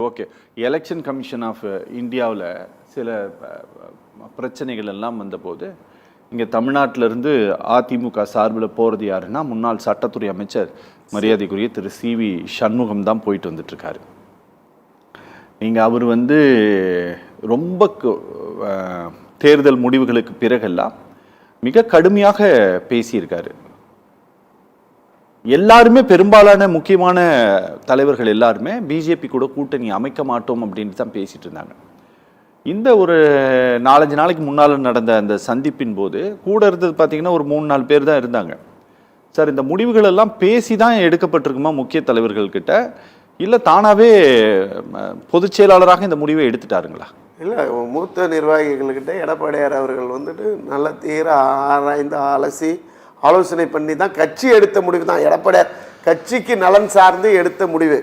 Okay, election commission of இந்தியாவில் சில பிரச்சனைகள் எல்லாம் வந்தபோது இங்கே தமிழ்நாட்டிலிருந்து அதிமுக சார்பில் போகிறது யாருன்னா முன்னாள் சட்டத்துறை அமைச்சர் மரியாதைக்குரிய திரு CV சண்முகம் தான் போயிட்டு வந்துட்டுருக்காரு. நீங்கள் அவர் ரொம்ப தேர்தல் முடிவுகளுக்கு பிறகெல்லாம் மிக கடுமையாக பேசியிருக்காரு. எல்லாருமே பெரும்பாலான முக்கியமான தலைவர்கள் எல்லாருமே பிஜேபி கூட கூட்டணி அமைக்க மாட்டோம் அப்படின்ட்டு தான் பேசிட்டு இருந்தாங்க. இந்த ஒரு 4-5 நாளைக்கு முன்னால் நடந்த அந்த சந்திப்பின் போது கூட இருந்தது பார்த்தீங்கன்னா ஒரு 3-4 பேர் தான் இருந்தாங்க. சார், இந்த முடிவுகள் எல்லாம் பேசி தான் எடுக்கப்பட்டிருக்குமா முக்கிய தலைவர்கள்கிட்ட, இல்லை தானாகவே பொதுச் செயலாளராக இந்த முடிவை எடுத்துட்டாருங்களா? இல்லை, மூத்த நிர்வாகிகள்கிட்ட எடப்பாடியார் அவர்கள் நல்ல தீர ஆராய்ந்து அலசி ஆலோசனை பண்ணி தான் கட்சி எடுத்த முடிவு தான். எடப்பாடியார் கட்சிக்கு நலன் சார்ந்து எடுத்த முடிவு.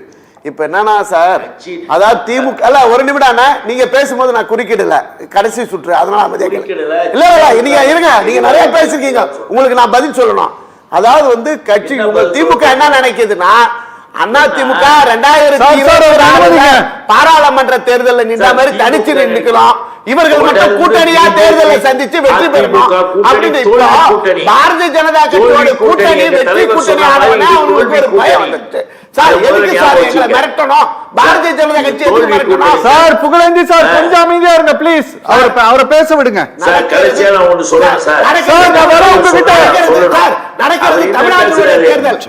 இப்போ என்னன்னா சார், அதாவது திமுக அல்ல, ஒரு நிமிடம் நீங்க பேசும்போது நான் குறுக்கிடல, கடைசி சுற்று, அதனால அமைதியாக இல்ல நீங்க இருங்க, நீங்க நிறைய பேசிருக்கீங்க, உங்களுக்கு நான் பதில் சொல்லணும். அதாவது கட்சி திமுக என்ன நினைக்குதுன்னா, அண்ணா திமுக 2024 பாராளுமன்ற தேர்தலில் நின்ற மாதிரி தனிச்சு நின்றுக்கலாம், இவர்கள் மட்டும் கூட்டணியா தேர்தலை சந்திச்சு வெற்றி பெறணும் அப்படின்னு பாரதிய ஜனதா கட்சியோட கூட்டணி வெற்றி கூட்டணி ஆனவனே அவங்களுக்கு ஒரு பயம் வந்துச்சு. சார், எதுக்கு சார் எங்களை மிரட்டணும்? பாரதிய ஜனதா கட்சி எதுக்கு மிரட்டணும்? சார், புகழேந்தி சார் கொஞ்சம் அமைதியா இருங்க ப்ளீஸ், அவரை பேச விடுங்க. நடக்கிறது தமிழ்நாட்டுடைய தேர்தல்,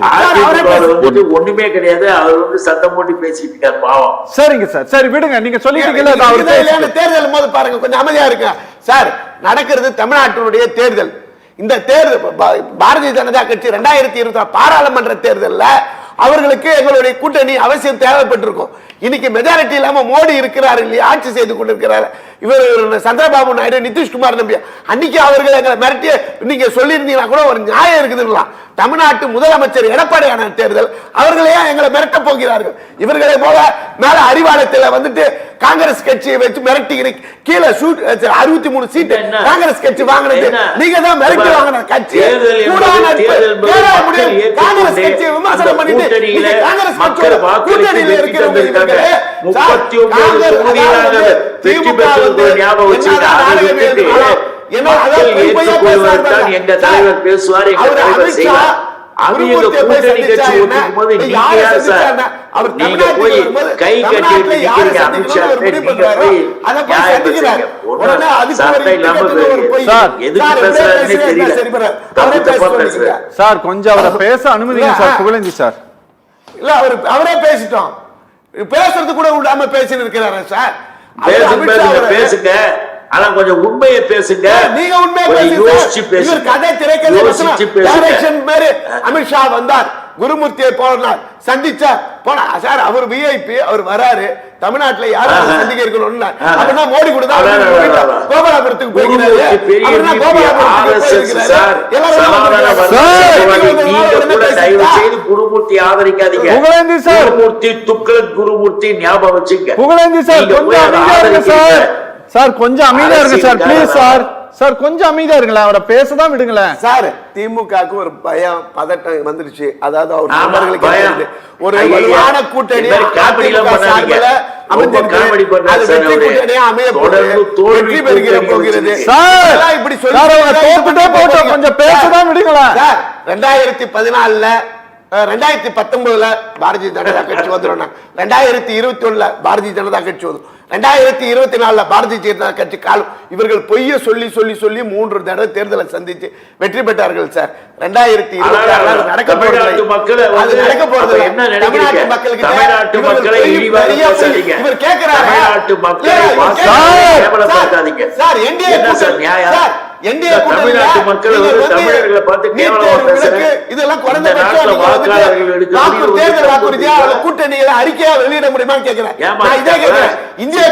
ஒண்ணுமே கிடையாது, அவர் சத்தம் போட்டு பேசிட்டு இருக்காரு பாவம். சரிங்க சார், சரி விடுங்க, நீங்க சொல்லிட்டீங்கல்ல தேர்தல் போது பாருங்க, கொஞ்சம் அமைதியா இருக்கு சார். நடக்கிறது தமிழ்நாட்டினுடைய தேர்தல். இந்த தேர்தல் பாரதிய ஜனதா கட்சி 2024 பாராளுமன்ற தேர்தலில் அவர்களுக்கு எங்களுடைய கூட்டணி அவசியம் தேவைப்பட்டிருக்கும். இன்னைக்கு மெஜாரிட்டி இல்லாம மோடி இருக்கிறார் இல்லையா, ஆட்சி செய்து கொண்டிருக்கிறார் இவர் சந்திரபாபு நாயுடு, நிதிஷ்குமார் நம்பி, அன்னைக்கு அவர்கள் எங்களை மிரட்டிய நீங்க சொல்லியிருந்தீங்கன்னா கூட ஒரு நியாயம் இருக்குதுங்களா? தமிழ்நாட்டு முதலமைச்சர் எடப்பாடியான தேர்தல், அவர்களே எங்களை மிரட்ட போகிறார்கள். இவர்களை போல மேல அறிவாலயத்தில் காங்கிரஸ் கட்சியை வச்சு மிரட்டி கீழே 63 சீட்டு காங்கிரஸ் கட்சி வாங்கினது நீங்க தான் மிரட்டி வாங்கின கட்சி. காங்கிரஸ் கட்சியை விமர்சனம் பண்ணிட்டு காங்கிரஸ் கட்சியோட கூட்டணியில் இருக்கிறவங்க சார் கொஞ்சம் அவரை பேச அனுமதிங்க சார். புகழேந்தி சார், இல்ல அவரே பேசிட்டோம், பேசுறது கூட விடாம பேசிட்டு இருக்கிறாரு சார். பேசுங்க, ஆனா கொஞ்சம் உண்மையை பேசுங்க. நீங்க உண்மையை பேசுங்க. கதை திரைக்கதை அமித்ஷா வந்தார், குருமூர்த்தியை போனார், சந்திச்சார் போனா சார். அவர் விஐபி, அவர் வராரு தமிழ்நாட்டுல யாரும் சந்திக்க இருக்கணும் அப்படின்னா மோடி கூட தான் கோபாலபுரத்துக்கு போயிருக்கிறாரு. குருமூர்த்தி ஆதரிக்காதீங்க, குருமூர்த்தி துக்ளக் குருமூர்த்தி ஞாபகம் வச்சுங்க. புகழேந்தி சார் கொஞ்சம் அமைதியா இருங்க சார். சார் கொஞ்சம் அமைதியா இருங்க சார் ப்ளீஸ் சார். சார் கொஞ்சம் அமைதியா இருங்களேன், அவரை பேசதான் விடுங்களேன் சார். திமுகவுக்கு ஒரு பயம் பதட்டம் வந்துருச்சு. அதாவது அவர் நண்பர்களுக்கு ஒரு வலுவான கூட்டணி கொஞ்சம் பேசதான் விடுங்களேன். 2014 2019 பாரதிய ஜனதா கட்சி வந்துடும், 2021 பாரதிய ஜனதா கட்சி வரும், 2024 பாரதிய ஜனதா கட்சி காலம். இவர்கள் பொய்ய சொல்லி சொல்லி சொல்லி 3 தடவை தேர்தலை சந்திச்சு வெற்றி பெற்றார்கள் சார். 2026 நடக்க போறது தமிழ்நாட்டு மக்களுக்கு இவர் கேட்கிறாரு சார். என்டிஏ தமிழ்நாட்டு மக்கள் தமிழர்களை பார்த்து இதெல்லாம் குறைந்த தேர்தல் வாக்குறுதியா கூட்டணியில அறிக்கையா வெளியிட முடியுமான்னு கேட்கிறேன். இந்திய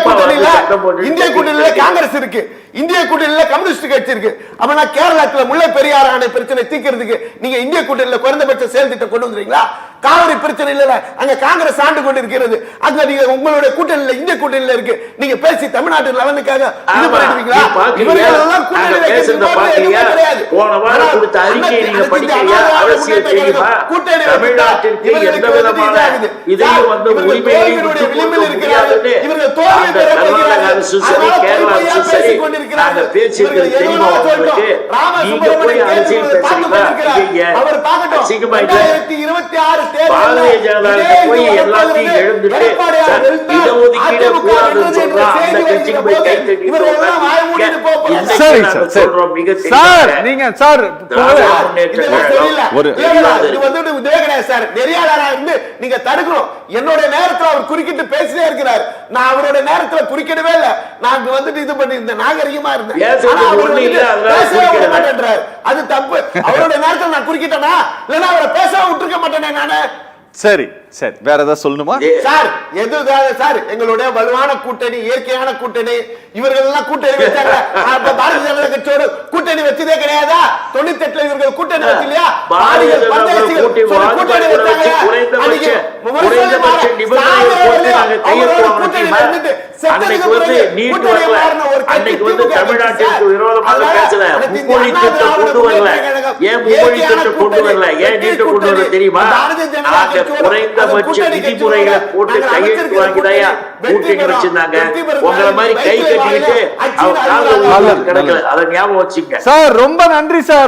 கூட்டணியில காங்கிரஸ் இருக்கு, இந்திய கூட்டணியில கம்யூனிஸ்ட் கட்சி இருக்கு. அப்ப நான் கேரளத்துல முல்லை பெரியாறு அணை பிரச்சனை தீர்க்கிறதுக்கு நீங்க இந்திய கூட்டணியில குறைந்தபட்ச செயல் திட்டம் கொண்டு வந்துறீங்களா? காவிரி பிரச்சனை இல்ல, அங்க காங்கிரஸ் ஆண்டு கொண்டு இருக்கிறது. அங்க நீங்க உங்களுடைய கூட்டணியில இந்திய கூட்டணியில இருக்கு. நீங்க பேசி தமிழ்நாட்டு நலனுக்காக இது பண்ணிடுவீங்களா? இவர்கள் எல்லாம் கூட்டணி வைக்கிறது கிடையாது. போன வாரம் கொடுத்த அறிக்கையை நீங்க படிக்கலையா? அவசியம் தெரியுமா? தமிழ்நாட்டிற்கு எந்த விதமான இதையும் வந்து உரிமையை விட்டுக் கொடுக்க முடியாதுன்னு அந்த கர்நாடக அரசு சரி, கேரள அரசு சரி, நாங்க பேசியிருக்கிறது தெரியுமா உங்களுக்கு? நீங்க போய் அரசியல் பேசுறீங்களா? அசிங்கமா இல்ல? பாரதிய ஜனதா போய் எல்லாத்தையும் எழுந்துட்டு இடஒதுக்கீடு கூடாதுன்னு சொல்றான். அந்த கட்சிக்கு போய் கை தட்டி சரி சார், சொல்றோம். மிக சார் நீங்க சார் ஒரு நீங்க தடுக்கணும். என்னோட நேரத்தில் அவர் குறுக்கிட்டு பேசிட்டே இருக்கிறார். நான் அவரோட நேரத்தில் குறுக்கிடவே இல்லை. நான் வந்துட்டு இது பண்ணி இந்த நாகரிகமா இருந்தேன். அது தப்பு. அவரோட நேரத்தில் நான் குறுக்கிட்டேனா இல்லைன்னா அவரை பேச விட்டுருக்க மாட்டேனே நானு. சரி சரி, வேற ஏதாவது சொல்லணுமா சார்? எது சார், எங்களுடைய வலுவான கூட்டணி, இயற்கையான கூட்டணி, இவர்கள் எல்லாம் கூட்டணி வச்சாங்க. பாரதிய ஜனதா கட்சியோடு கூட்டணி வச்சதே கிடையாதா? 98 இவர்கள் கூட்டணி வச்சில்லையா? கூட்டணி வச்சாங்க. தமிழ்நாட்டிற்கு விரோதமாக பேசல. மும்மொழி திட்டம் கொண்டு வரல. ஏன் மும்மொழி திட்டம் கொண்டு வரல? ஏன் நீட்டு கொண்டு வரல தெரியுமா? குறைந்தபட்ச விதிமுறைகளை போட்டு கையெழுத்து வாங்கிதாயா கூட்டணி வச்சிருந்தாங்க. உங்களை மாதிரி கை கட்டிக்கிட்டு அவர் கால கிடக்கல. அதை ஞாபகம் வச்சுங்க சார். ரொம்ப நன்றி சார்.